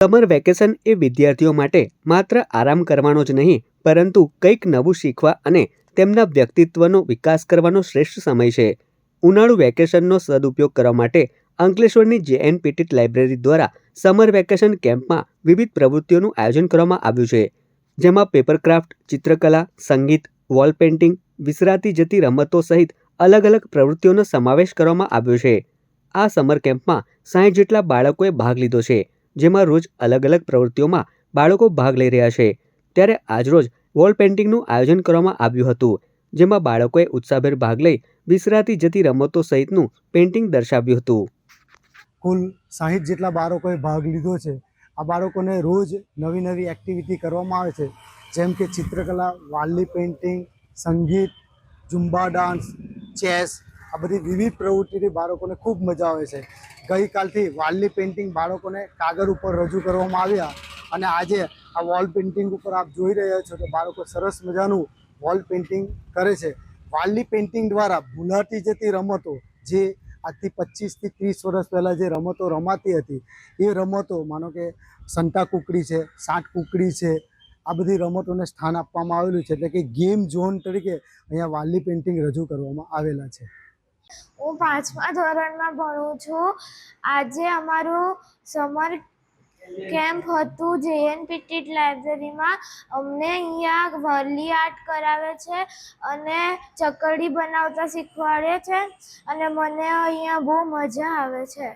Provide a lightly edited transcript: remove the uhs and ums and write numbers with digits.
Summer vacation એ વિદ્યાર્થીઓ માટે માત્ર આરામ કરવાનો જ નહીં, પરંતુ કંઈક નવું શીખવા અને તેમના વ્યક્તિત્વનો વિકાસ કરવાનો શ્રેષ્ઠ સમય છે. ઉનાળુ વેકેશનનો સદુપયોગ કરવા માટે અંકલેશ્વરની JN પીટીટ લાઇબ્રેરી દ્વારા સમર વેકેશન કેમ્પમાં વિવિધ પ્રવૃત્તિઓનું આયોજન કરવામાં આવ્યું છે, જેમાં પેપરક્રાફ્ટ, ચિત્રકલા, સંગીત, વોલ પેઇન્ટિંગ, વિસરાતી જતી રમતો સહિત અલગ અલગ પ્રવૃત્તિઓનો સમાવેશ કરવામાં આવ્યો છે. આ સમર કેમ્પમાં 60 જેટલા બાળકોએ ભાગ લીધો છે, જેમાં રોજ અલગ અલગ પ્રવૃત્તિઓમાં બાળકો ભાગ લઈ રહ્યા છે. ત્યારે આજરોજ વોલ પેઇન્ટિંગનું આયોજન કરવામાં આવ્યું હતું, જેમાં બાળકોએ ઉત્સાહભેર ભાગ લઈ વિસરાતી જતી રમતો સહિતનું પેઇન્ટિંગ દર્શાવ્યું હતું. કુલ 60 જેટલા બાળકોએ ભાગ લીધો છે. આ બાળકોને રોજ નવી નવી એક્ટિવિટી કરવામાં આવે છે, જેમ કે ચિત્રકલા, વાલી પેઇન્ટિંગ, સંગીત, ઝુમ્બા ડાન્સ, ચેસ, આ બધી વિવિધ પ્રવૃત્તિથી બાળકોને ખૂબ મજા આવે છે. ગઈકાલથી વાલી પેઇન્ટિંગ બાળકોને કાગળ ઉપર રજૂ કરવામાં આવ્યા અને આજે આ વોલ પેઇન્ટિંગ ઉપર આપ જોઈ રહ્યા છો તો બાળકો સરસ મજાનું વોલ પેઇન્ટિંગ કરે છે. વાલી પેઇન્ટિંગ દ્વારા ભૂલાતી જતી રમતો, જે આજથી 25 થી 30 વર્ષ પહેલાં જે રમતો રમાતી હતી, એ રમતો માનો કે સંતા કુકડી છે, સાત કુકડી છે, આ બધી રમતોને સ્થાન આપવામાં આવેલું છે. એટલે કે ગેમ ઝોન તરીકે અહીંયા વાલી પેઇન્ટિંગ રજૂ કરવામાં આવેલા છે. હું 5મા ધોરણમાં ભણું છું. આજે અમારું સમર કેમ્પ હતું JN પીટીટ લાઇબ્રેરીમાં. અમને અહીંયા વાલી આર્ટ કરાવે છે અને ચકરડી બનાવતા શીખવાડે છે અને મને અહીંયા બહુ મજા આવે છે.